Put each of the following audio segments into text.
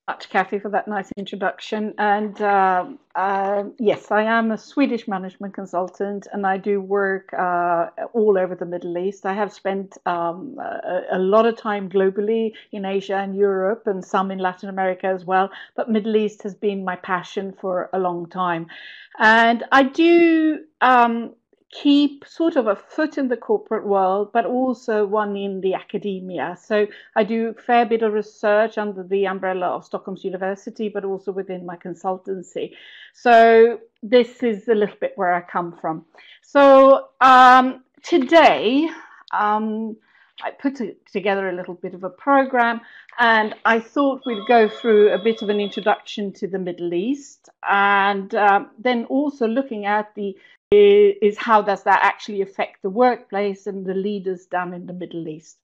Much, Kathy, for that nice introduction. And yes, I am a Swedish management consultant, and I do work all over the Middle East. I have spent a lot of time globally in Asia and Europe, and some in Latin America as well. But Middle East has been my passion for a long time, and I do keep sort of a foot in the corporate world, but also one in the academia. So I do a fair bit of research under the umbrella of Stockholm's University, but also within my consultancy. So this is a little bit where I come from. So today, I put together a little bit of a program, and I thought we'd go through a bit of an introduction to the Middle East, and then also looking at is how does that actually affect the workplace and the leaders down in the Middle East.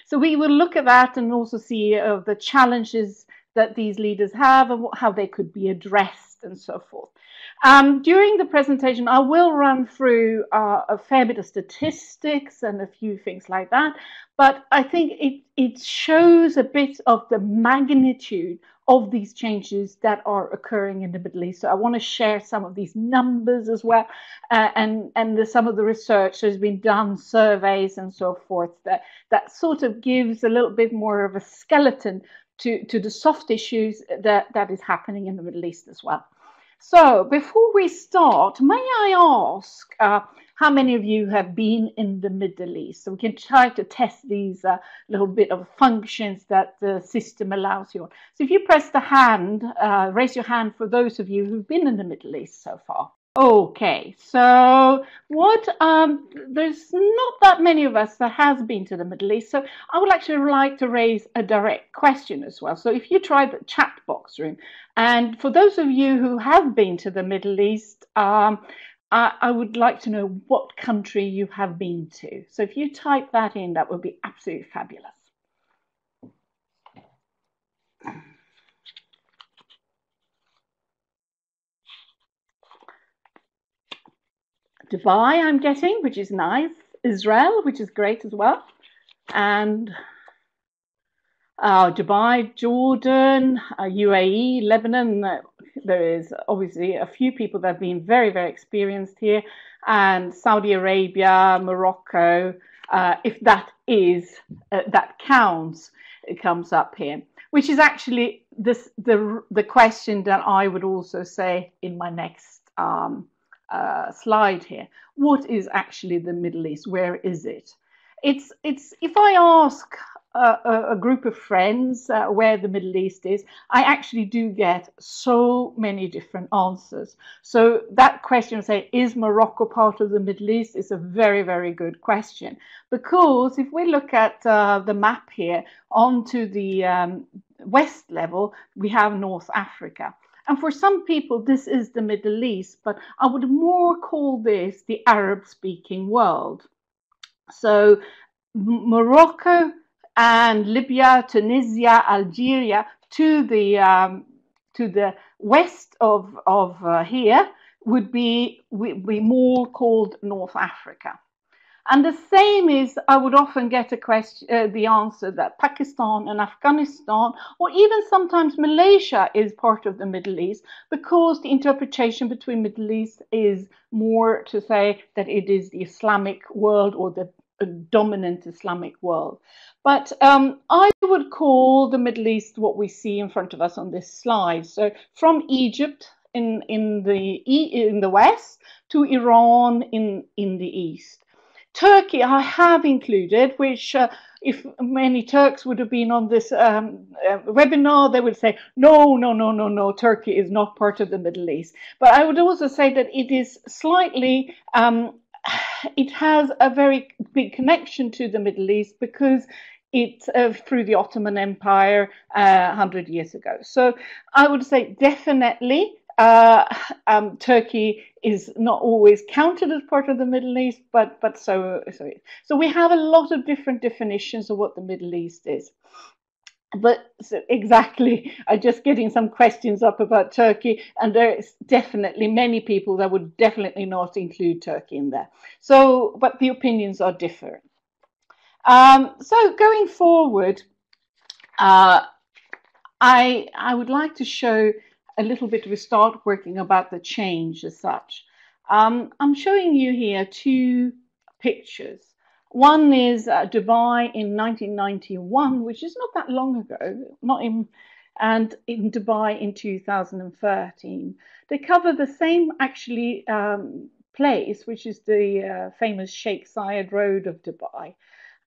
So we will look at that and also see the challenges that these leaders have and how they could be addressed and so forth. During the presentation, I will run through a fair bit of statistics and a few things like that, but I think it shows a bit of the magnitude of these changes that are occurring in the Middle East. So I want to share some of these numbers as well, and some of the research that has been done, surveys and so forth, that sort of gives a little bit more of a skeleton to the soft issues that is happening in the Middle East as well. So before we start, may I ask how many of you have been in the Middle East? So we can try to test these little bit of functions that the system allows you on. So if you press the hand, raise your hand for those of you who've been in the Middle East so far. Okay, so there's not that many of us that has been to the Middle East, so I would actually like to raise a direct question as well. So if you try the chat box room, and for those of you who have been to the Middle East, I would like to know what country you have been to. So if you type that in, that would be absolutely fabulous. Dubai, I'm getting, which is nice. Israel, which is great as well. And Dubai, Jordan, UAE, Lebanon. There is obviously a few people that have been very, very experienced here. And Saudi Arabia, Morocco, if that that counts, it comes up here. Which is actually the question that I would also say in my next slide here. What is actually the Middle East? Where is it? It's if I ask a group of friends where the Middle East is, I actually do get so many different answers. So that question, say, is Morocco part of the Middle East, is a very, very good question, because if we look at the map here onto the west level, we have North Africa. And for some people, this is the Middle East, but I would more call this the Arab-speaking world. So Morocco and Libya, Tunisia, Algeria, to the west of here would be more called North Africa. And the same is, I would often get a question, the answer that Pakistan and Afghanistan, or even sometimes Malaysia, is part of the Middle East, because the interpretation between Middle East is more to say that it is the Islamic world or the dominant Islamic world. But I would call the Middle East what we see in front of us on this slide. So from Egypt in the west to Iran in the east. Turkey I have included, which if many Turks would have been on this webinar, they would say, no, Turkey is not part of the Middle East. But I would also say that it is slightly, it has a very big connection to the Middle East because it's through the Ottoman Empire 100 years ago. So I would say definitely Turkey is not always counted as part of the Middle East, but so we have a lot of different definitions of what the Middle East is. But so exactly, I'm just getting some questions up about Turkey, and there's definitely many people that would definitely not include Turkey in there. So, but the opinions are different. So going forward, I would like to show a little bit, we start working about the change as such. I'm showing you here two pictures. One is Dubai in 1991, which is not that long ago, not in, and in Dubai in 2013. They cover the same actually place, which is the famous Sheikh Zayed Road of Dubai,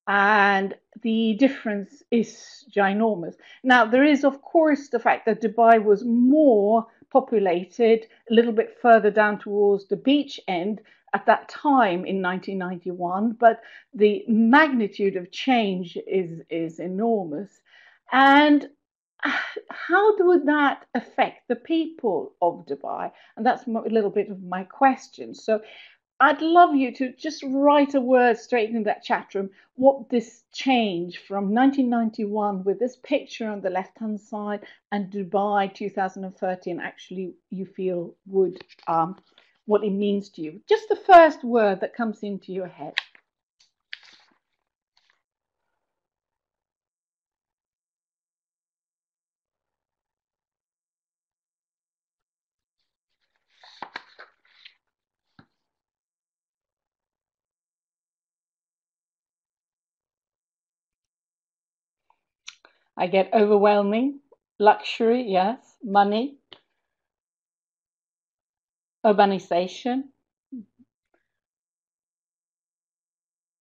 and the difference is ginormous. Now, there is, of course, the fact that Dubai was more populated a little bit further down towards the beach end at that time in 1991, but the magnitude of change is enormous. And how would that affect the people of Dubai? And that's a little bit of my question. So I'd love you to just write a word straight in that chat room what this change from 1991 with this picture on the left hand side and Dubai 2013 actually you feel would, what it means to you. Just the first word that comes into your head. I get overwhelming, luxury, yes, money, urbanization,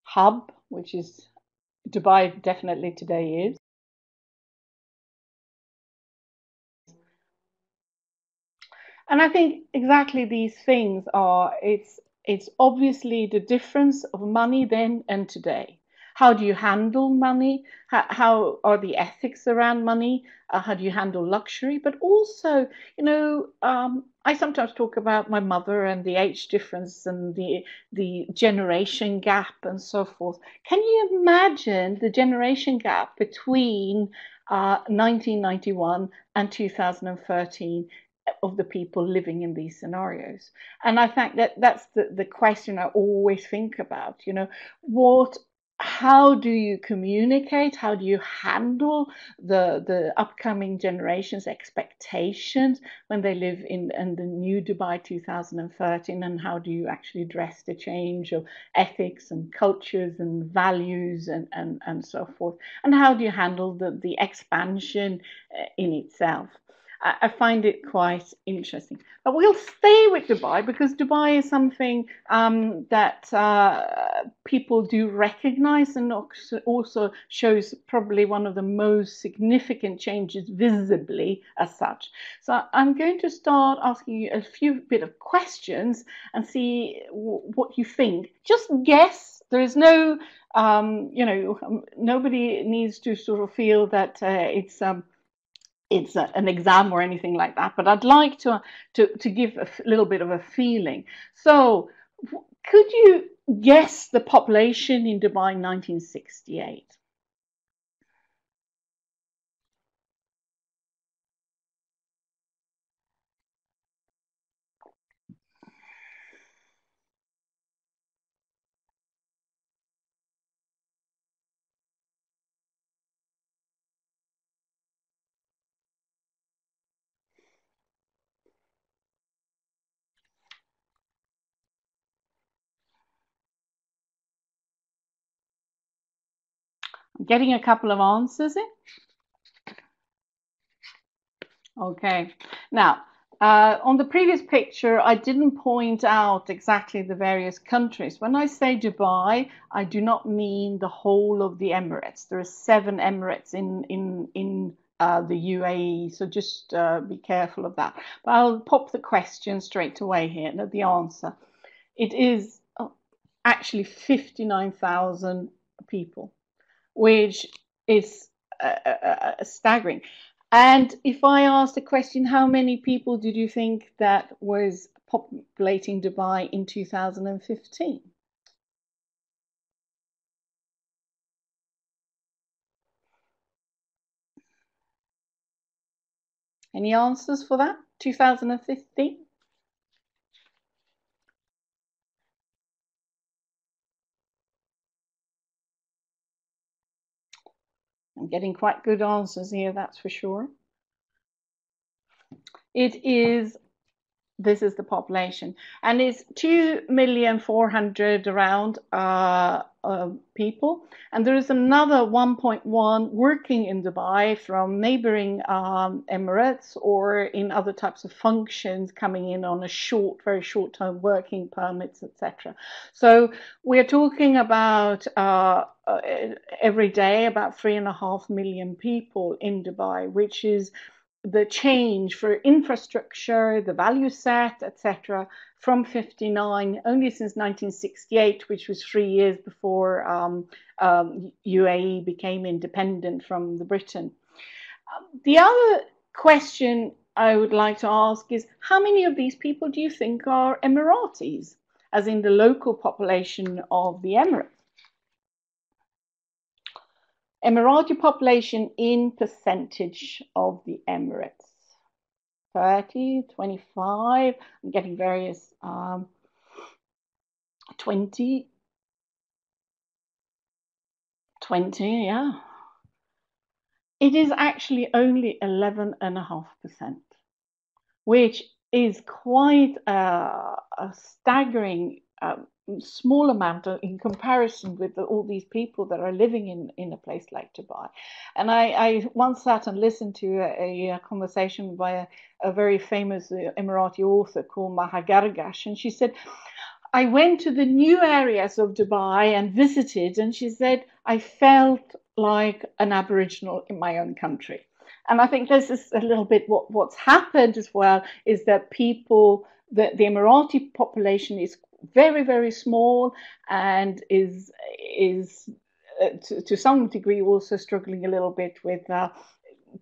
hub, which is Dubai definitely today is. And I think exactly these things are, it's obviously the difference of money then and today. How do you handle money? How are the ethics around money? How do you handle luxury? But also, I sometimes talk about my mother and the age difference and the generation gap and so forth. Can you imagine the generation gap between 1991 and 2013? Of the people living in these scenarios. And I think that that's the question I always think about, what how do you communicate? How do you handle the upcoming generations' expectations when they live in the new Dubai 2013? And how do you actually address the change of ethics and cultures and values and so forth? And how do you handle the expansion in itself? I find it quite interesting. But we'll stay with Dubai because Dubai is something that people do recognize and also shows probably one of the most significant changes visibly as such. So I'm going to start asking you a few bit of questions and see what you think. Just guess. There is no, nobody needs to sort of feel that it's an exam or anything like that, but I'd like to give a little bit of a feeling. So, could you guess the population in Dubai in 1968? I'm getting a couple of answers in. Okay. Now, on the previous picture, I didn't point out exactly the various countries. When I say Dubai, I do not mean the whole of the Emirates. There are 7 Emirates in the UAE, so just be careful of that. But I'll pop the question straight away here, the answer. It is actually 59,000 people, which is staggering. And if I asked the question, how many people did you think that was populating Dubai in 2015? Any answers for that? 2015? I'm getting quite good answers here, that's for sure. It is This is the population, and it's 2,400,000 around people, and there is another 1.1 working in Dubai from neighboring Emirates or in other types of functions coming in on a very short-term working permits, etc. So we're talking about every day about 3.5 million people in Dubai, which is the change for infrastructure, the value set, etc., from 59 only since 1968, which was 3 years before UAE became independent from the Britain. The other question I would like to ask is, how many of these people do you think are Emiratis, as in the local population of the Emirates? Emirati population in percentage of the Emirates. 30, 25, I'm getting various 20, yeah. It is actually only 11.5%, which is quite a staggering small amount in comparison with all these people that are living in a place like Dubai. And I once sat and listened to a conversation by a very famous Emirati author called Maha Gargash, and she said, I went to the new areas of Dubai and visited, and she said, I felt like an Aboriginal in my own country. And I think this is a little bit what's happened as well, is that the Emirati population is very, very small and is to some degree also struggling a little bit with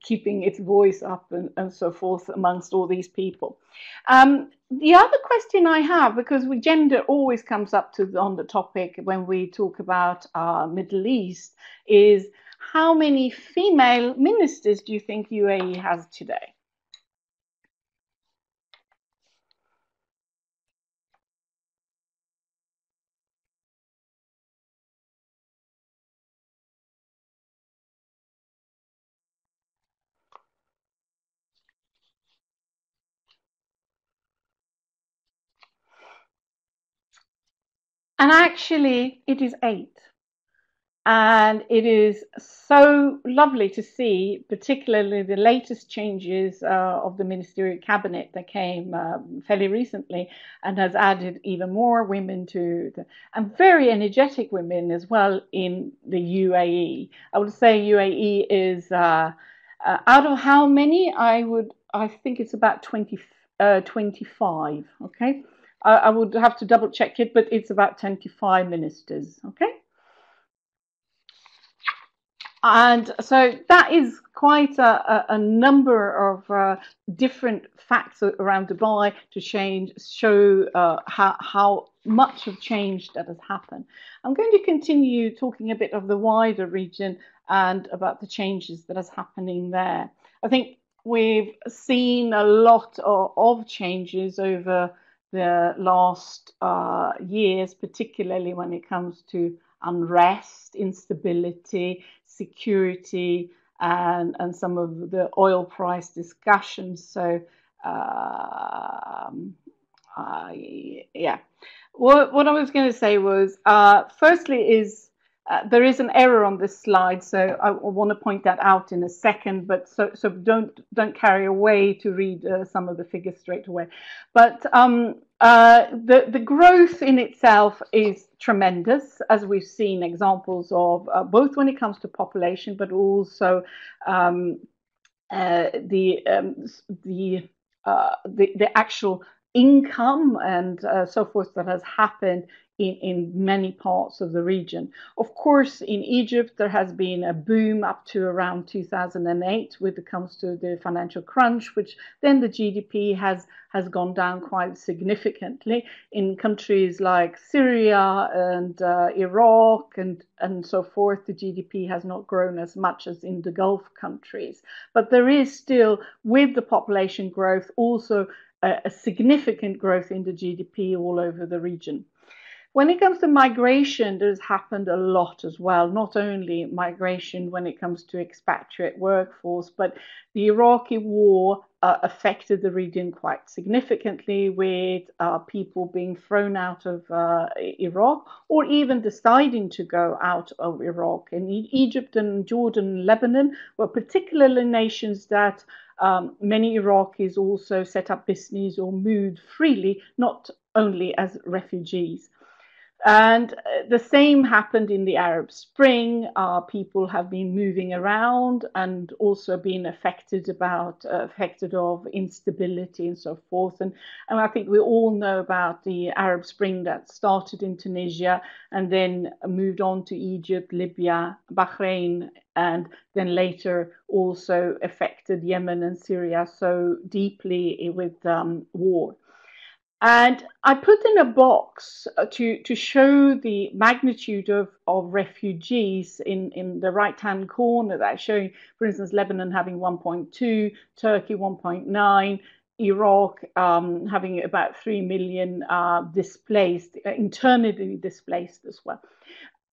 keeping its voice up and so forth amongst all these people. The other question I have, because gender always comes up on the topic when we talk about Middle East, is how many female ministers do you think UAE has today? And actually, it is 8. And it is so lovely to see, particularly the latest changes of the ministerial cabinet that came fairly recently and has added even more women and very energetic women as well in the UAE. I would say UAE is out of how many? I think it's about 25. Okay, I would have to double check it, but it's about 25 ministers. Okay. And so that is quite a number of different facts around Dubai to show how much of change that has happened. I'm going to continue talking a bit of the wider region and about the changes that is happening there. I think we've seen a lot of changes over the last years, particularly when it comes to unrest, instability, security, and some of the oil price discussions. So, yeah. What I was going to say was, firstly, is there is an error on this slide, so I want to point that out in a second. But so don't carry away to read some of the figures straight away. But the growth in itself is tremendous, as we've seen examples of, both when it comes to population, but also the actual income and so forth that has happened in many parts of the region. Of course, in Egypt, there has been a boom up to around 2008 when it comes to the financial crunch, which then the GDP has gone down quite significantly. In countries like Syria and Iraq and so forth, the GDP has not grown as much as in the Gulf countries. But there is still, with the population growth, also a significant growth in the GDP all over the region. When it comes to migration, there's happened a lot as well, not only migration when it comes to expatriate workforce, but the Iraqi war affected the region quite significantly, with people being thrown out of Iraq, or even deciding to go out of Iraq. And Egypt and Jordan and Lebanon were particularly nations that many Iraqis also set up business or moved freely, not only as refugees. And the same happened in the Arab Spring. People have been moving around and also been affected of instability and so forth. And I think we all know about the Arab Spring that started in Tunisia and then moved on to Egypt, Libya, Bahrain, and then later also affected Yemen and Syria so deeply with war. And I put in a box to show the magnitude of refugees in the right-hand corner that showing, for instance, Lebanon having 1.2, Turkey 1.9, Iraq having about 3 million displaced, internally displaced as well.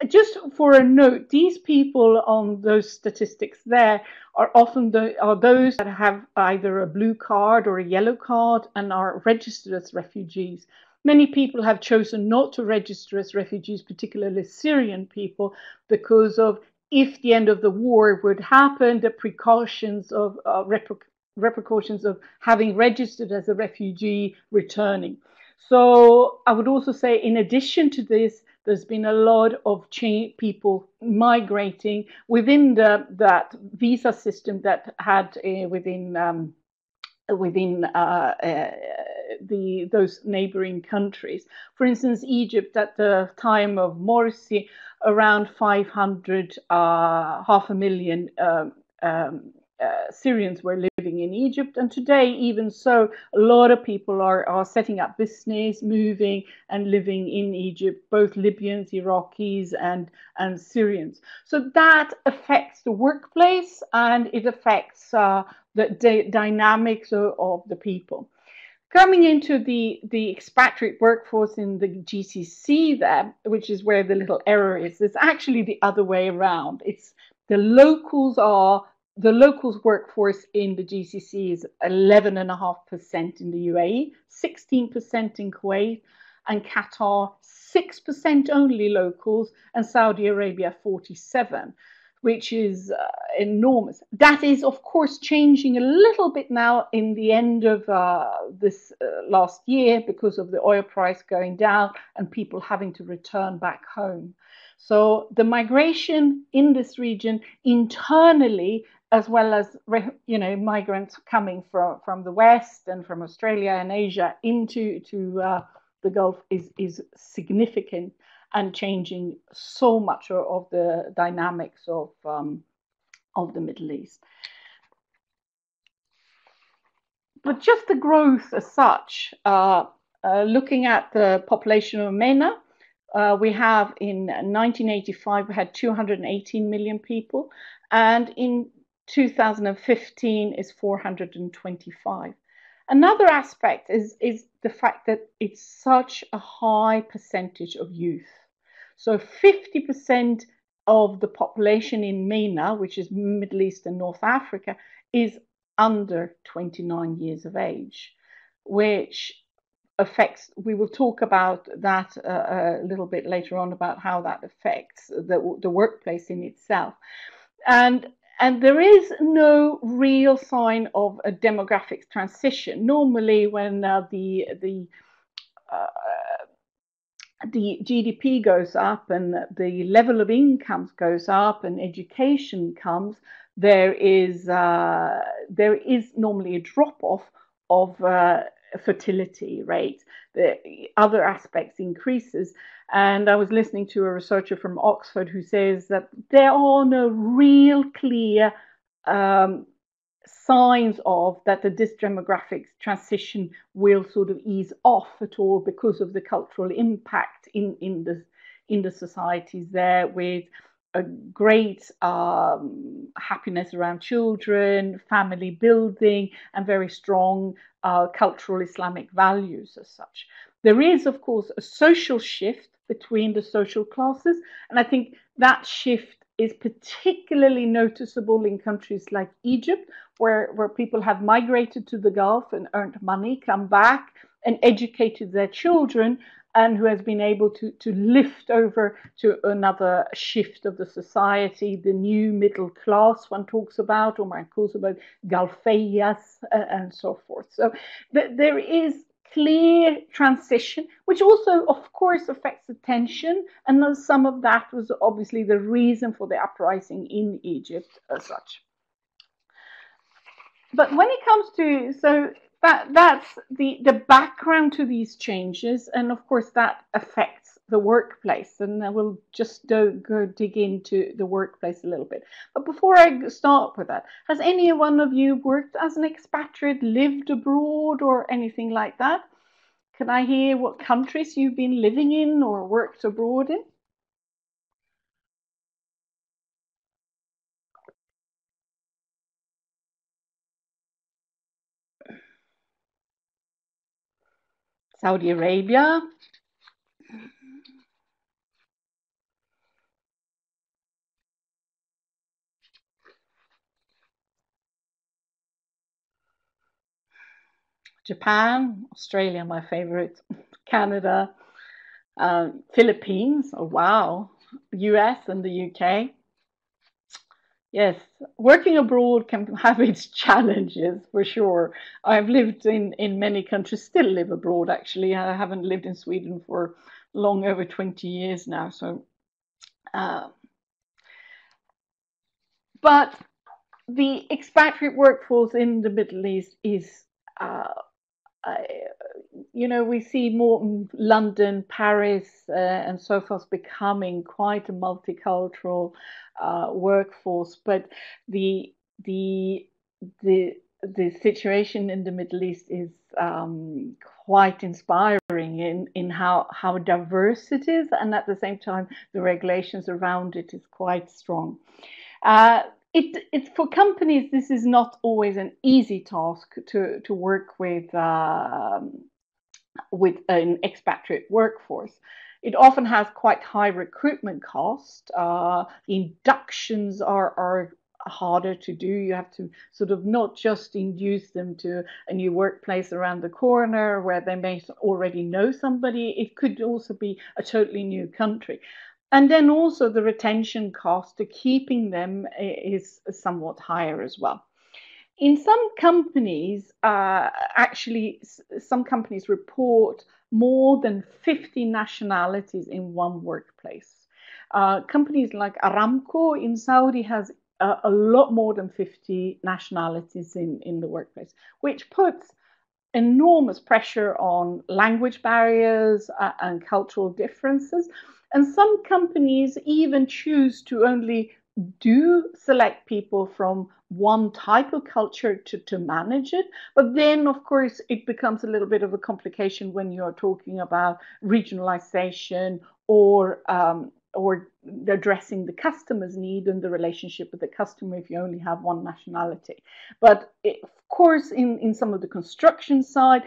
Just for a note, these people on those statistics there are often those that have either a blue card or a yellow card and are registered as refugees. Many people have chosen not to register as refugees, particularly Syrian people, because of if the end of the war would happen, the precautions of repercussions of having registered as a refugee returning. So I would also say, in addition to this, there's been a lot of people migrating within that visa system that had within those neighboring countries. For instance, Egypt at the time of Morsi, around 500, 500,000 Syrians were living in Egypt, and today, even so, a lot of people are setting up business, moving and living in Egypt, both Libyans, Iraqis, and Syrians. So that affects the workplace, and it affects the dynamics of the people. Coming into the expatriate workforce in the GCC there, which is where the little error is, it's actually the other way around. It's the locals workforce in the GCC is 11.5% in the UAE, 16% in Kuwait, and Qatar 6% only locals, and Saudi Arabia 47%, which is enormous. That is, of course, changing a little bit now in the end of this last year because of the oil price going down and people having to return back home. So the migration in this region internally, as well as migrants coming from the West and from Australia and Asia into the Gulf, is significant and changing so much of the dynamics of the Middle East. But just the growth as such, looking at the population of MENA, we have in 1985 we had 218 million people, and in 2015 is 425. Another aspect is the fact that it's such a high percentage of youth. So 50% of the population in MENA, which is Middle East and North Africa, is under 29 years of age, which affects, we will talk about that a little bit later on, about how that affects the workplace in itself. And there is no real sign of a demographic transition. Normally, when the GDP goes up and the level of incomes goes up and education comes, there is normally a drop-off of fertility rate. The other aspects increases. And I was listening to a researcher from Oxford who says that there are no real clear signs of that this demographic transition will sort of ease off at all, because of the cultural impact in the societies there, with a great happiness around children, family building, and very strong cultural Islamic values as such. There is, of course, a social shift between the social classes, and I think that shift is particularly noticeable in countries like Egypt, where people have migrated to the Gulf and earned money, come back and educated their children, and who has been able to lift over to another shift of the society, the new middle class one talks about, or one talks about Galfeyas and so forth. So there is clear transition, which also, of course, affects attention. And some of that was obviously the reason for the uprising in Egypt as such. But when it comes to, so that's the background to these changes, and of course that affects the workplace, and I will just go dig into the workplace a little bit. But before I start with that, has any one of you worked as an expatriate, lived abroad, or anything like that? Can I hear what countries you've been living in or worked abroad in? Saudi Arabia, Japan, Australia, my favorite, Canada, Philippines, oh wow, US and the UK. Yes, working abroad can have its challenges for sure. I've lived in many countries, still live abroad actually. I haven't lived in Sweden for long over 20 years now. So, uh, but the expatriate workforce in the Middle East is uh, we see more London, Paris, and so forth becoming quite a multicultural workforce. But the the the the situation in the Middle East is quite inspiring in how diverse it is, and at the same time, the regulations around it is quite strong. Uh, it's for companies. This is not always an easy task to work with an expatriate workforce. It often has quite high recruitment cost. Inductions are harder to do. You have to sort of not just induce them to a new workplace around the corner where they may already know somebody. It could also be a totally new country. And then also the retention cost to keeping them is somewhat higher as well. In some companies, actually, some companies report more than 50 nationalities in one workplace. Companies like Aramco in Saudi has a lot more than 50 nationalities in the workplace, which puts enormous pressure on language barriers and cultural differences. And some companies even choose to only do select people from one type of culture to manage it. But then, of course, it becomes a little bit of a complication when you're talking about regionalization or addressing the customer's need and the relationship with the customer if you only have one nationality. But of course, in some of the construction side,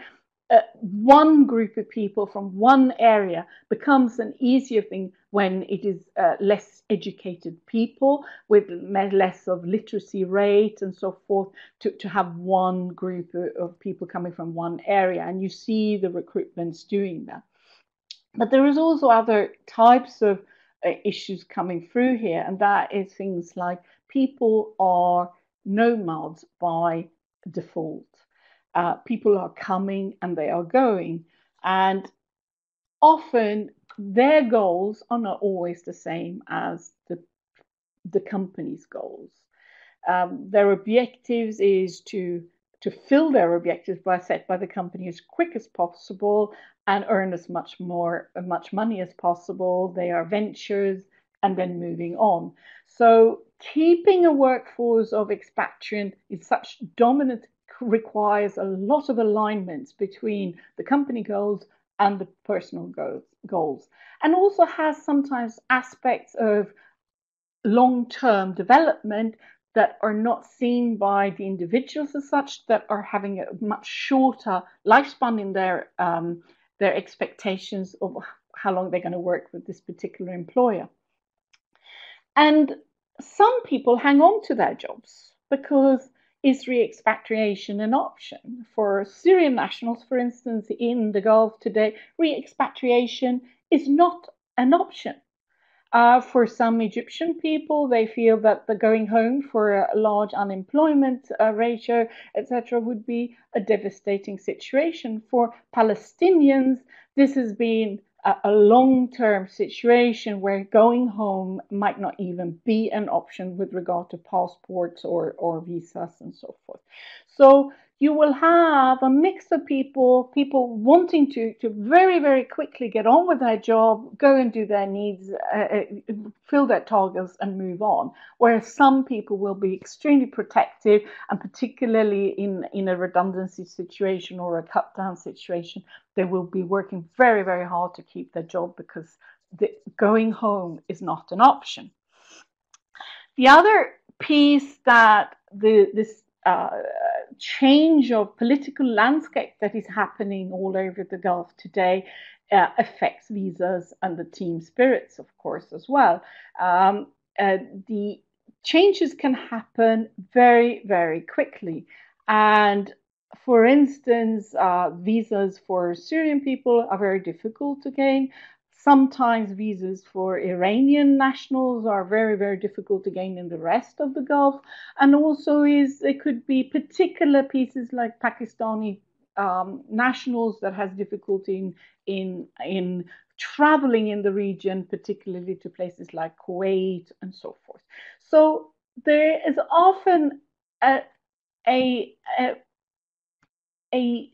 one group of people from one area becomes an easier thing when it is less educated people with less of literacy rate and so forth to have one group of people coming from one area, and you see the recruitments doing that. But there is also other types of issues coming through here, and that is things like people are nomads by default. People are coming and they are going, and often their goals are not always the same as the company's goals. Their objectives is to fill their objectives set by the company as quick as possible and earn as much money as possible. They are ventures and then moving on. So keeping a workforce of expatriate in such dominant requires a lot of alignments between the company goals and the personal goals, and also has sometimes aspects of long-term development that are not seen by the individuals as such, that are having a much shorter lifespan in their expectations of how long they're going to work with this particular employer. And some people hang on to their jobs because is re-expatriation an option? For Syrian nationals, for instance, in the Gulf today, re-expatriation is not an option. For some Egyptian people, they feel that the going home for a large unemployment ratio, etc., would be a devastating situation. For Palestinians, this has been a long-term situation where going home might not even be an option with regard to passports or visas and so forth. So you will have a mix of people wanting to very, very quickly get on with their job, go and do their needs, fill their targets and move on. Whereas some people will be extremely protective, and particularly in a redundancy situation or a cut down situation, they will be working very, very hard to keep their job because going home is not an option. The other piece that this change of political landscape that is happening all over the Gulf today affects visas and the team spirits, of course, as well. The changes can happen very, very quickly. And for instance, visas for Syrian people are very difficult to gain. Sometimes visas for Iranian nationals are very, very difficult to gain in the rest of the Gulf. And also it could be particular pieces like Pakistani nationals that has difficulty in traveling in the region, particularly to places like Kuwait and so forth. So there is often a, a, a,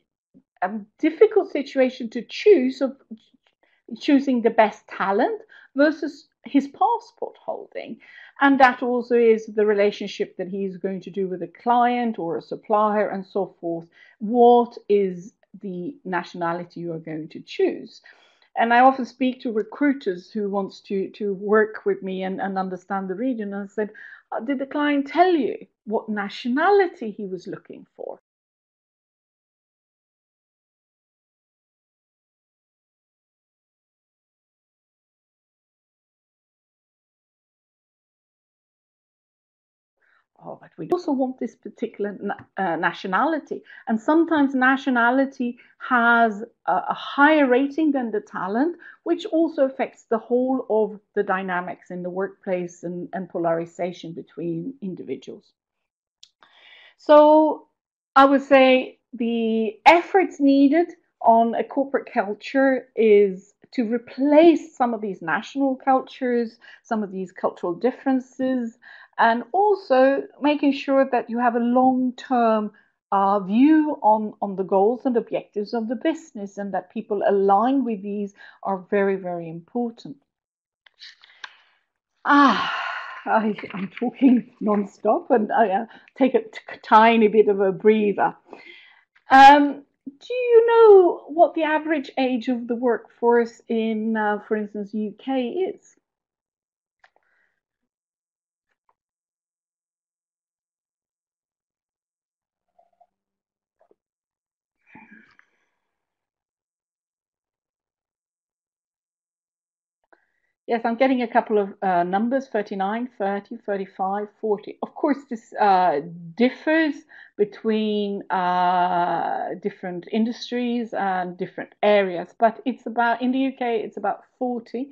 a difficult situation to choose of choosing the best talent versus his passport holding. And that also is the relationship that he's going to do with a client or a supplier and so forth. What is the nationality you are going to choose? And I often speak to recruiters who wants to work with me and understand the region. And I said, did the client tell you what nationality he was looking for? Oh, but we also want this particular nationality. And sometimes nationality has a higher rating than the talent, which also affects the whole of the dynamics in the workplace and polarization between individuals. So I would say the efforts needed on a corporate culture is to replace some of these national cultures, some of these cultural differences, and also making sure that you have a long-term view on the goals and objectives of the business, and that people align with these are very, very important. Ah, I'm talking non-stop and I take a tiny bit of a breather. Do you know what the average age of the workforce in, for instance, UK is? Yes, I'm getting a couple of numbers, 39, 30, 35, 40. Of course, this differs between different industries and different areas, but it's about, in the UK, it's about 40.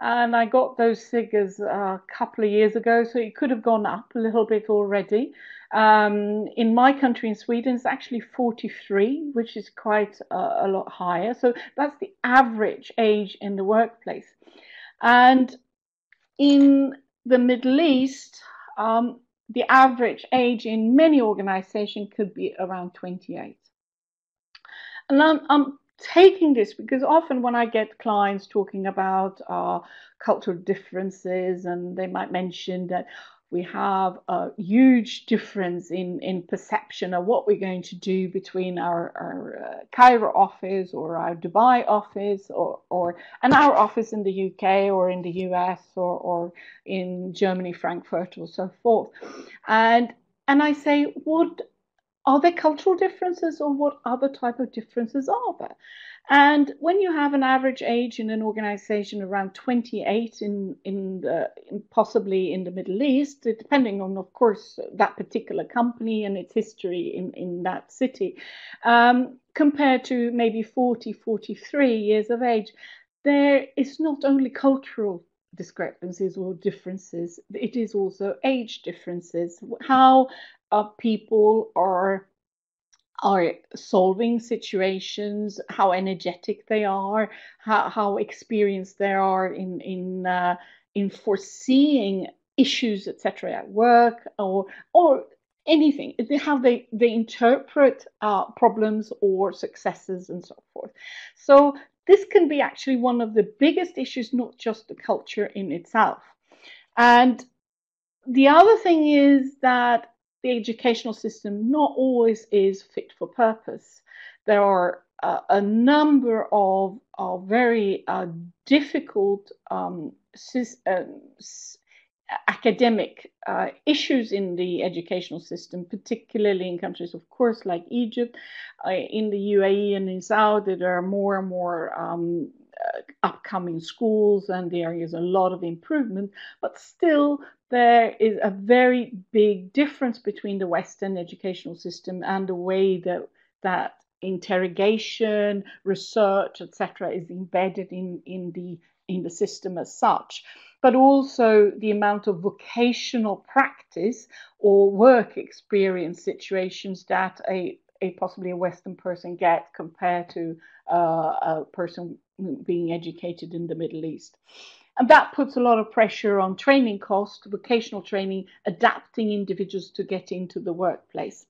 And I got those figures a couple of years ago, so it could have gone up a little bit already. In my country, in Sweden, it's actually 43, which is quite a lot higher. So that's the average age in the workplace. And in the Middle East, the average age in many organizations could be around 28. And I'm taking this because often when I get clients talking about cultural differences, and they might mention that we have a huge difference in perception of what we're going to do between our Cairo office or our Dubai office or and our office in the UK or in the US or in Germany, Frankfurt or so forth. And I say, what are there cultural differences, or what other type of differences are there? And when you have an average age in an organization around 28 possibly in the Middle East, depending on, of course, that particular company and its history in that city, compared to maybe 40, 43 years of age, there is not only cultural discrepancies or differences, it is also age differences. How people are solving situations, how energetic they are, how experienced they are in foreseeing issues, etc., at work, or anything, how they interpret problems or successes and so forth. So this can be actually one of the biggest issues, not just the culture in itself. And the other thing is that the educational system not always is fit for purpose. There are a number of very difficult academic issues in the educational system, particularly in countries, of course, like Egypt, in the UAE and in Saudi. There are more and more upcoming schools, and there is a lot of improvement, but still there is a very big difference between the Western educational system and the way that interrogation, research, etc., is embedded in the system as such. But also the amount of vocational practice or work experience situations that possibly a Western person gets compared to a person being educated in the Middle East. And that puts a lot of pressure on training cost, vocational training, adapting individuals to get into the workplace.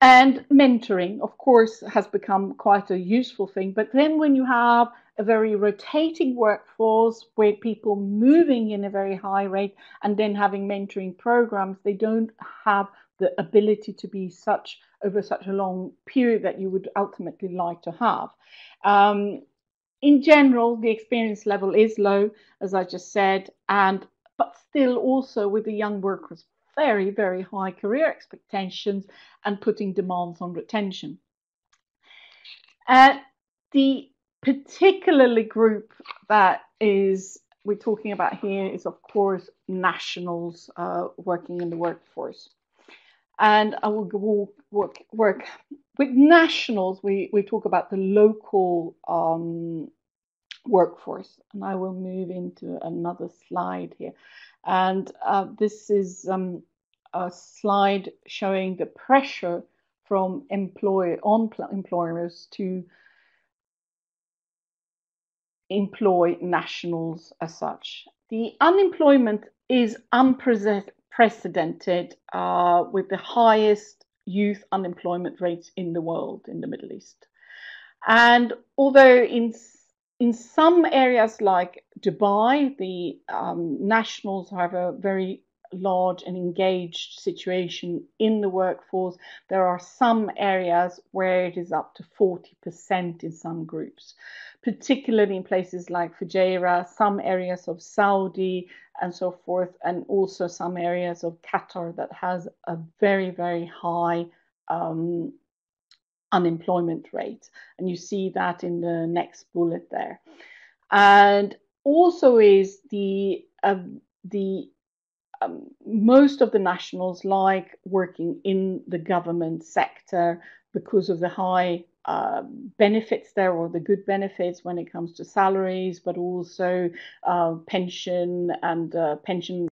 And mentoring, of course, has become quite a useful thing. But then when you have a very rotating workforce where people moving in a very high rate and then having mentoring programs, they don't have the ability to be over such a long period that you would ultimately like to have. In general, the experience level is low, as I just said, but still also with the young workers, very, very high career expectations and putting demands on retention. The particularly group that we're talking about here is, of course, nationals working in the workforce. And I will work with nationals. We talk about the local workforce, and I will move into another slide here. And this is a slide showing the pressure from employers to employ nationals as such. The unemployment is unprecedented, with the highest youth unemployment rates in the world in the Middle East. And although in some areas like Dubai, the nationals have a very large and engaged situation in the workforce, there are some areas where it is up to 40% in some groups, particularly in places like Fujairah, some areas of Saudi and so forth, and also some areas of Qatar that has a very, very high unemployment rate. And you see that in the next bullet there. And also is most of the nationals like working in the government sector because of the high benefits there, or the good benefits when it comes to salaries, but also pension and pension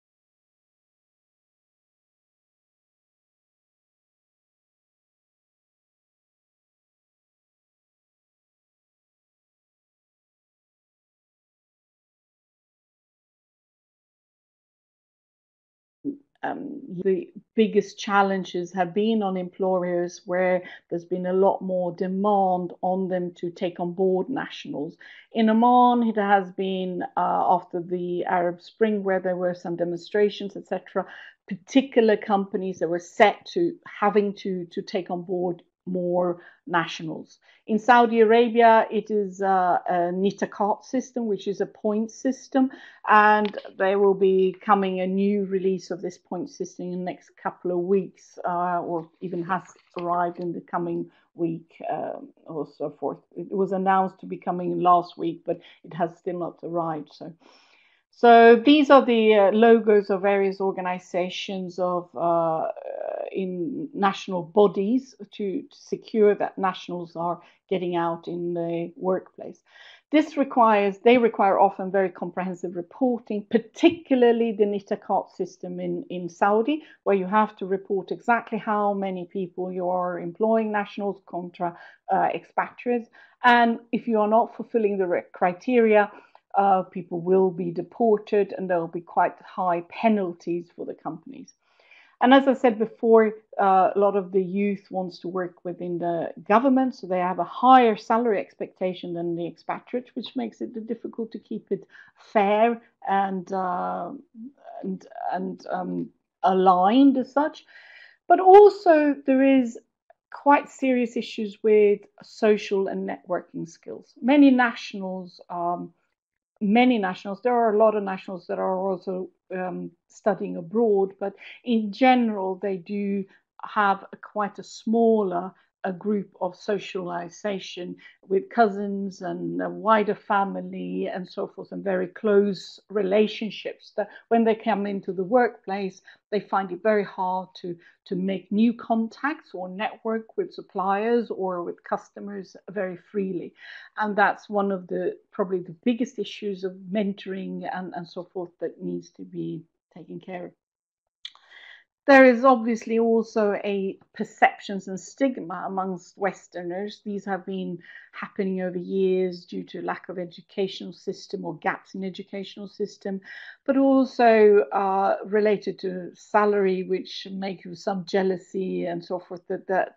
the biggest challenges have been on employers, where there's been a lot more demand on them to take on board nationals. In Oman, it has been after the Arab Spring, where there were some demonstrations, etc., particular companies that were set to having to take on board more nationals. In Saudi Arabia, it is a Nitakat system, which is a point system, and there will be coming a new release of this point system in the next couple of weeks, or even has arrived in the coming week or so forth. It was announced to be coming last week, but it has still not arrived. So these are the logos of various organizations of in national bodies to secure that nationals are getting out in the workplace. They require often very comprehensive reporting, particularly the Nitakat system in Saudi, where you have to report exactly how many people you are employing, nationals contra expatriates. And if you are not fulfilling the criteria, people will be deported, and there will be quite high penalties for the companies. And as I said before, a lot of the youth wants to work within the government, so they have a higher salary expectation than the expatriates, which makes it difficult to keep it fair and aligned as such. But also there is quite serious issues with social and networking skills. Many nationals, there are a lot of nationals that are also studying abroad, but in general, they do have quite a smaller group of socialization with cousins and a wider family and so forth, and very close relationships that when they come into the workplace, they find it very hard to make new contacts or network with suppliers or with customers very freely. And that's one of the probably the biggest issues of mentoring and so forth that needs to be taken care of. There is obviously also a perceptions and stigma amongst Westerners. These have been happening over years due to lack of educational system or gaps in educational system, but also related to salary, which make you some jealousy and so forth, that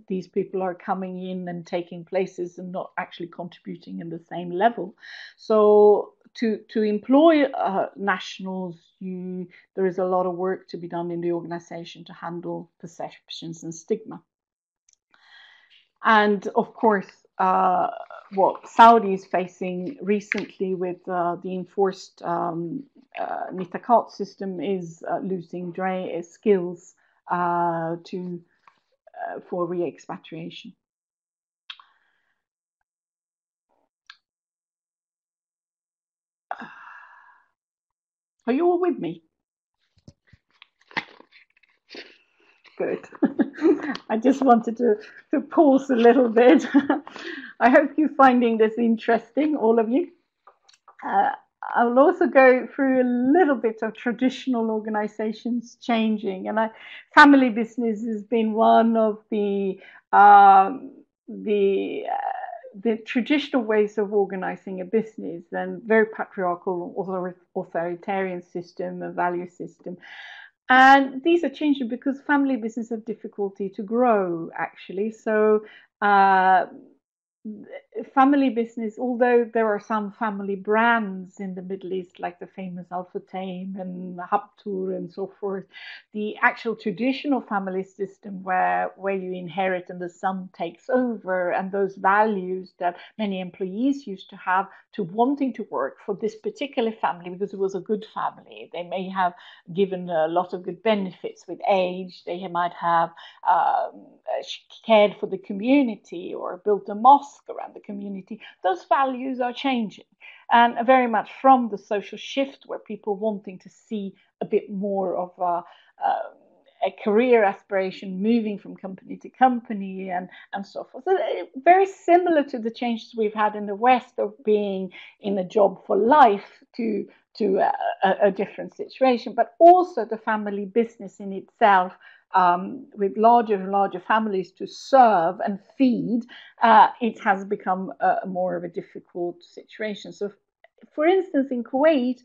these people are coming in and taking places and not actually contributing in the same level. So to employ nationals, there is a lot of work to be done in the organization to handle perceptions and stigma. And of course, what Saudi is facing recently with the enforced Nitakat system is losing skills for re-expatriation. Are you all with me? Good. I just wanted to pause a little bit. I hope you're finding this interesting, all of you. I will also go through a little bit of traditional organizations changing, and family business has been one of the traditional ways of organizing a business, and very patriarchal, authoritarian system, a value system. And these are changing because family business have difficulty to grow, actually. So family business, although there are some family brands in the Middle East, like the famous Al Futtaim and Habtour and so forth, the actual traditional family system where you inherit and the son takes over, and those values that many employees used to have to wanting to work for this particular family because it was a good family. They may have given a lot of good benefits with age. They might have cared for the community or built a mosque around the community. Those values are changing, and very much from the social shift where people wanting to see a bit more of a career aspiration, moving from company to company and so forth. So very similar to the changes we've had in the West of being in a job for life to a different situation, but also the family business in itself, with larger and larger families to serve and feed, it has become more of a difficult situation. So, for instance, in Kuwait,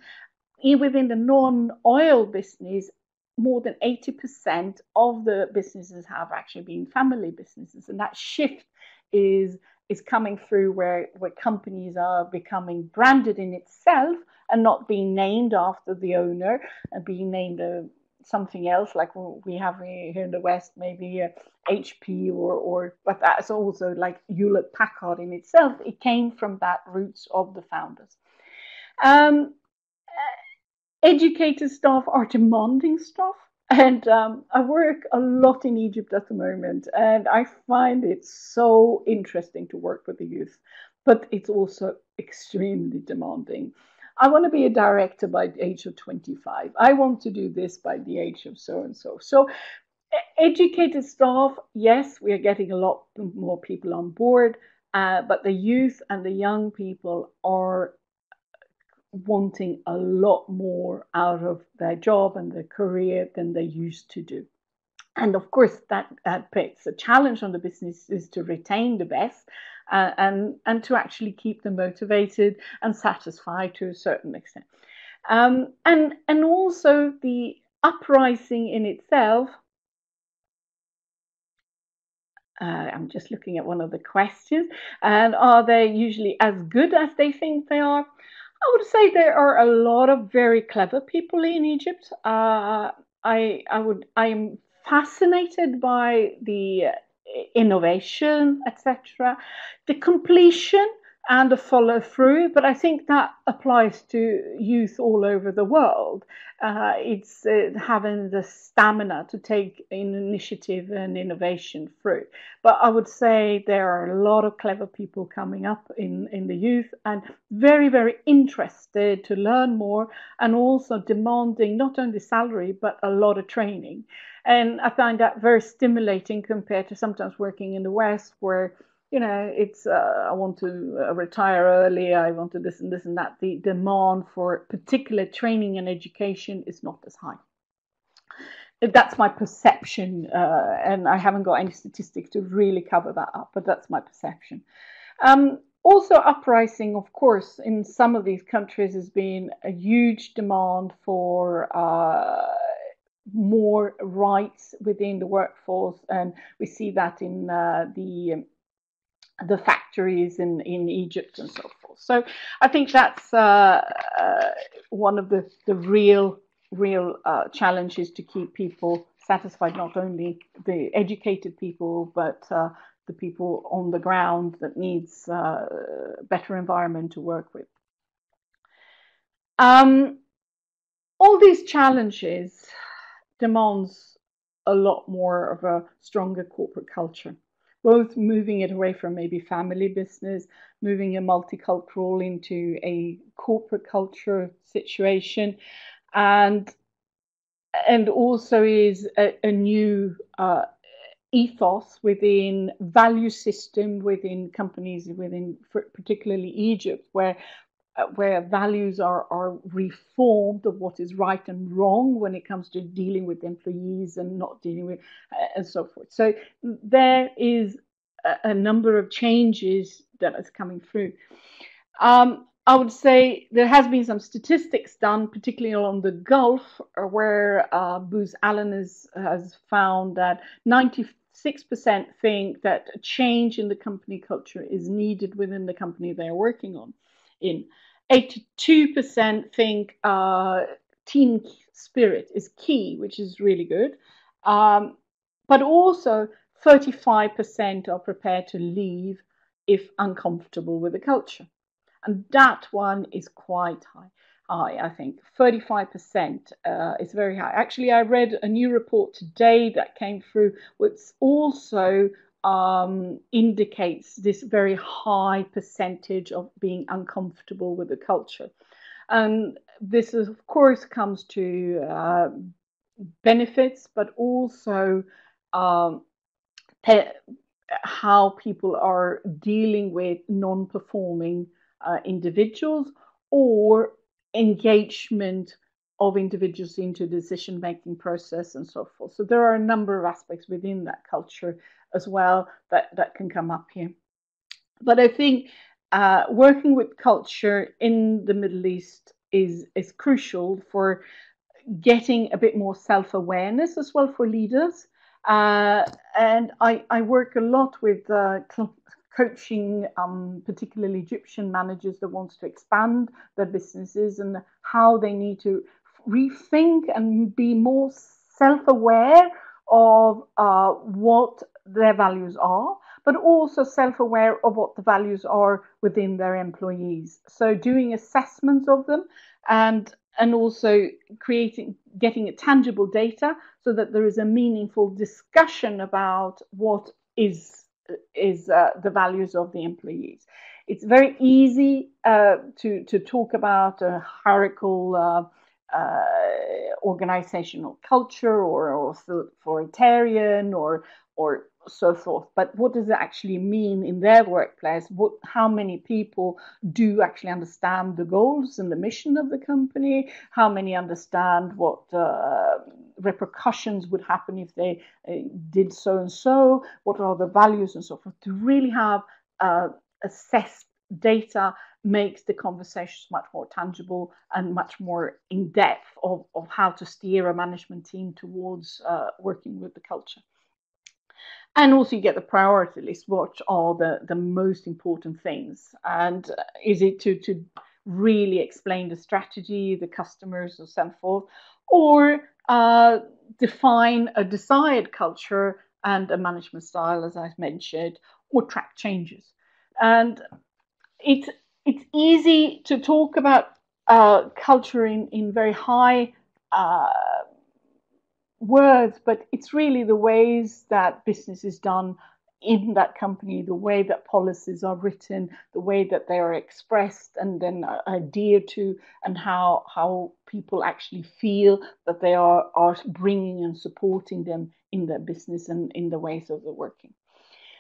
within the non-oil business, more than 80% of the businesses have actually been family businesses, and that shift is coming through where companies are becoming branded in itself and not being named after the owner and being named something else, like we have here in the West, maybe HP but that's also like Hewlett Packard in itself. It came from that roots of the founders. Um, Educated staff are demanding staff. And I work a lot in Egypt at the moment, and I find it so interesting to work with the youth, but it's also extremely demanding. I want to be a director by the age of 25. I want to do this by the age of so and so. So, educated staff, yes, we are getting a lot more people on board, but the youth and the young people are wanting a lot more out of their job and their career than they used to do. And of course, that puts a challenge on the businesses to retain the best and to actually keep them motivated and satisfied to a certain extent. And also the uprising in itself. I'm just looking at one of the questions. And are they usually as good as they think they are? I would say there are a lot of very clever people in Egypt. I'm fascinated by the innovation, etc., the completion and the follow through. But I think that applies to youth all over the world. It's having the stamina to take initiative and innovation through. But I would say there are a lot of clever people coming up in the youth and very, very interested to learn more and also demanding not only salary but a lot of training. And I find that very stimulating compared to sometimes working in the West where it's I want to retire early, I want to this and that. The demand for particular training and education is not as high. That's my perception, and I haven't got any statistics to really cover that up, but that's my perception. Also, uprising, of course, in some of these countries has been a huge demand for more rights within the workforce, and we see that in the factories in Egypt and so forth. So I think that's one of the real challenges to keep people satisfied, not only the educated people, but the people on the ground that needs a better environment to work with. All these challenges demands a lot more of a stronger corporate culture, both moving it away from maybe family business, moving a multicultural into a corporate culture situation, and also is a new ethos within value system within companies within particularly Egypt, where values are reformed of what is right and wrong when it comes to dealing with employees and not dealing with and so forth. So there is a number of changes that is coming through. I would say there has been some statistics done, particularly along the Gulf, where Booz Allen has found that 96% think that a change in the company culture is needed within the company they're working on. 82% think team spirit is key, which is really good. But also 35% are prepared to leave if uncomfortable with the culture. And that one is quite high, I think. 35% is very high. Actually, I read a new report today that came through, which also indicates this very high percentage of being uncomfortable with the culture. And this, is, of course, comes to benefits, but also how people are dealing with non-performing individuals or engagement of individuals into the decision-making process and so forth. So there are a number of aspects within that culture as well that can come up here. But I think working with culture in the Middle East is crucial for getting a bit more self-awareness as well for leaders. And I work a lot with coaching, particularly Egyptian managers that wants to expand their businesses and how they need to rethink and be more self-aware of what their values are, but also self-aware of what the values are within their employees. So doing assessments of them, and also getting a tangible data so that there is a meaningful discussion about what is the values of the employees. It's very easy to talk about a hierarchical organizational culture or authoritarian or so forth. But what does it actually mean in their workplace? How many people do actually understand the goals and the mission of the company? How many understand what repercussions would happen if they did so and so? What are the values and so forth? To really have assessed data makes the conversations much more tangible and much more in depth of how to steer a management team towards working with the culture. And also you get the priority list. What are the most important things? And is it to really explain the strategy, the customers, or so forth, or define a desired culture and a management style, as I've mentioned, or track changes? And it's easy to talk about culture in very high words, but it's really the ways that business is done in that company, the way that policies are written, the way that they are expressed and then adhered to, and how people actually feel that they are bringing and supporting them in their business and in the ways of the working.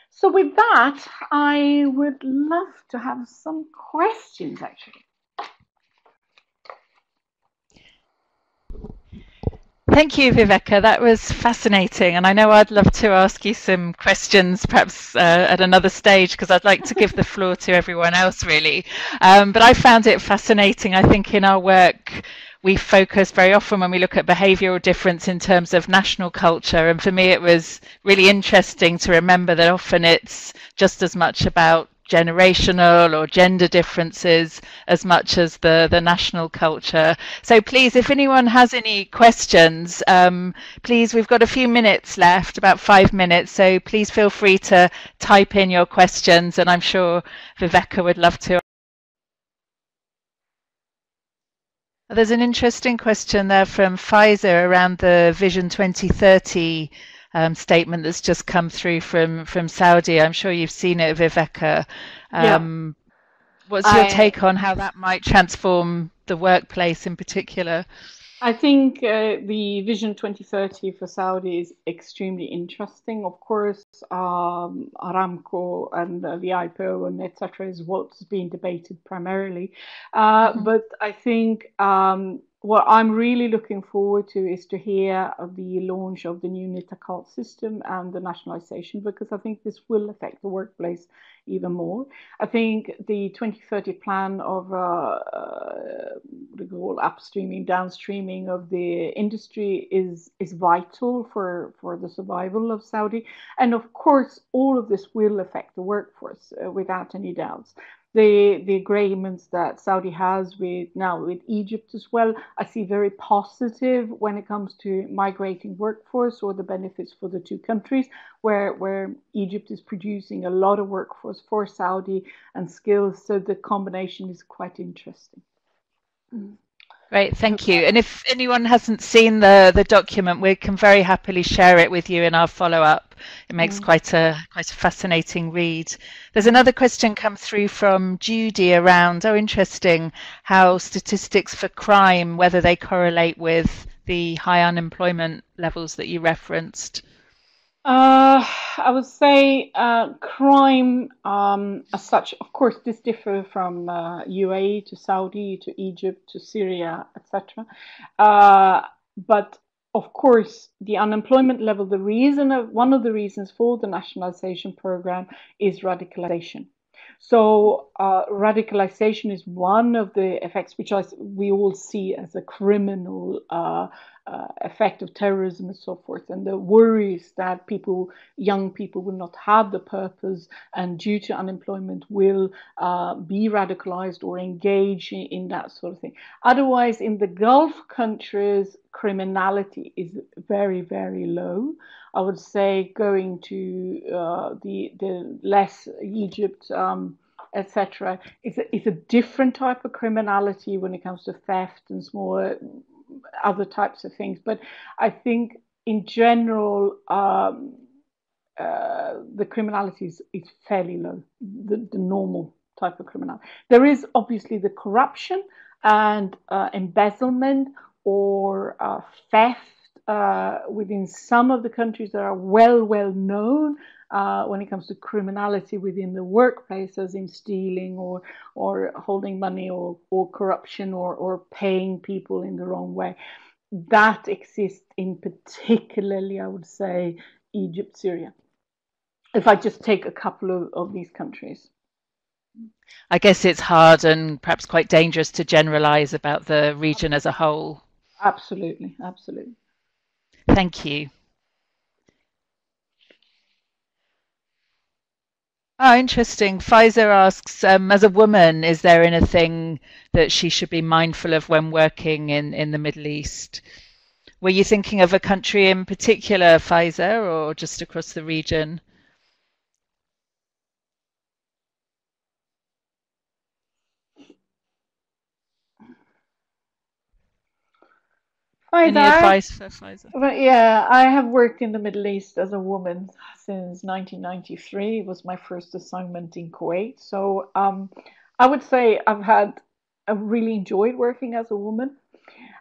So with that, I would love to have some questions, actually. Thank you, Viveka. That was fascinating. And I know I'd love to ask you some questions, perhaps at another stage, because I'd like to give the floor to everyone else, really. But I found it fascinating. I think in our work, we focus very often when we look at behavioural difference in terms of national culture. And for me, it was really interesting to remember that often it's just as much about generational or gender differences as much as the national culture. So please, if anyone has any questions, please, we've got a few minutes left, about 5 minutes, so please feel free to type in your questions, and I'm sure Viveka would love to. There's an interesting question there from Pfizer around the Vision 2030 statement that's just come through from Saudi. I'm sure you've seen it, Viveka. What's your take on how that might transform the workplace in particular? I think the Vision 2030 for Saudi is extremely interesting. Of course, Aramco and the IPO and etc. is what's being debated primarily. But I think what I'm really looking forward to is to hear of the launch of the new Internatonal system and the nationalisation, because I think this will affect the workplace even more. I think the 2030 plan of upstreaming, downstreaming of the industry is vital for the survival of Saudi. And of course, all of this will affect the workforce without any doubts. The agreements that Saudi has with Egypt as well, I see very positive when it comes to migrating workforce or the benefits for the two countries, where Egypt is producing a lot of workforce for Saudi and skills. So the combination is quite interesting. Great, thank you. And if anyone hasn't seen the document, we can very happily share it with you in our follow-up. It makes quite a fascinating read. There's another question come through from Judy around, interesting, how statistics for crime, whether they correlate with the high unemployment levels that you referenced. I would say crime as such, of course, this differs from UAE to Saudi to Egypt to Syria, etc. But of course, the unemployment level, one of the reasons for the nationalisation program is radicalisation. So radicalisation is one of the effects which we all see as a criminal effect of terrorism and so forth, and the worries that young people will not have the purpose and due to unemployment will be radicalized or engage in that sort of thing. Otherwise, in the Gulf countries, criminality is very, very low. I would say going to the less Egypt, etc. It's a different type of criminality when it comes to theft and smaller other types of things. But I think in general, the criminality is fairly low, the normal type of criminality. There is obviously the corruption and embezzlement or theft within some of the countries that are well known when it comes to criminality within the workplace, as in stealing or holding money or corruption or paying people in the wrong way. That exists in particularly, I would say, Egypt, Syria. If I just take a couple of these countries. I guess it's hard and perhaps quite dangerous to generalize about the region as a whole. Absolutely, absolutely. Thank you. Oh, interesting. Pfizer asks, as a woman, is there anything that she should be mindful of when working in the Middle East? Were you thinking of a country in particular, Pfizer, or just across the region? Any advice for Pfizer? But yeah, I have worked in the Middle East as a woman since 1993. It was my first assignment in Kuwait. So I would say I've really enjoyed working as a woman.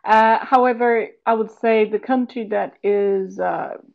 However, I would say the country that is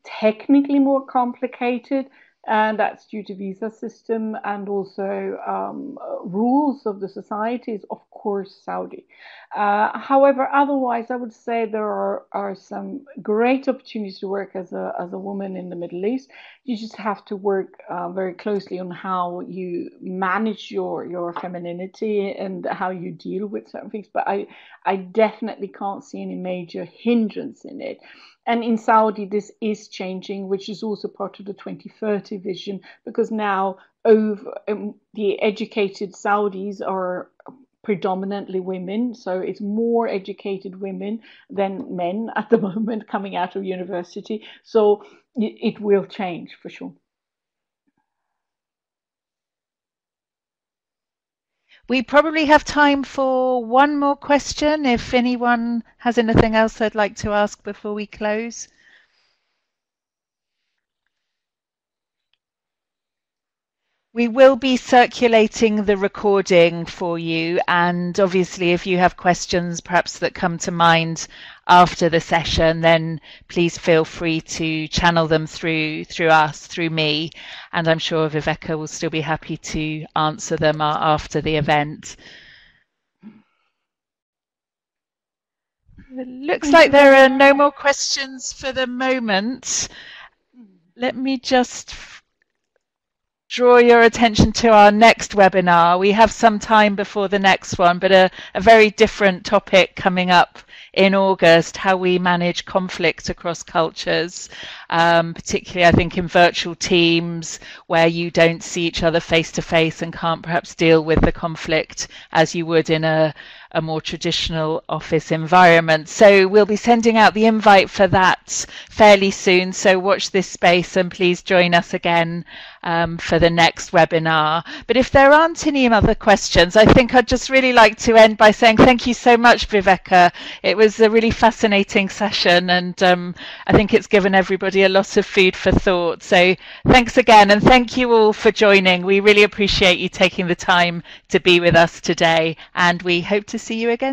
technically more complicated, and that's due to visa system and also rules of the society, is of course Saudi. However, otherwise, I would say there are some great opportunities to work as a woman in the Middle East. You just have to work very closely on how you manage your femininity and how you deal with certain things. But I definitely can't see any major hindrance in it. And in Saudi, this is changing, which is also part of the 2030 vision, because now the educated Saudis are predominantly women, so it's more educated women than men at the moment coming out of university. So it will change for sure. We probably have time for one more question, if anyone has anything else they'd like to ask before we close. We will be circulating the recording for you, and obviously if you have questions perhaps that come to mind after the session, then please feel free to channel them through us, through me, and I'm sure Viveka will still be happy to answer them after the event. It looks like there are no more questions for the moment. Let me just draw your attention to our next webinar. We have some time before the next one, but a very different topic coming up in August, how we manage conflict across cultures, particularly I think in virtual teams where you don't see each other face to face and can't perhaps deal with the conflict as you would in a more traditional office environment. So we'll be sending out the invite for that fairly soon. So watch this space and please join us again for the next webinar. But if there aren't any other questions, I think I'd just really like to end by saying thank you so much, Viveka. It was a really fascinating session, and I think it's given everybody a lot of food for thought. So thanks again, and thank you all for joining. We really appreciate you taking the time to be with us today, and we hope to see you again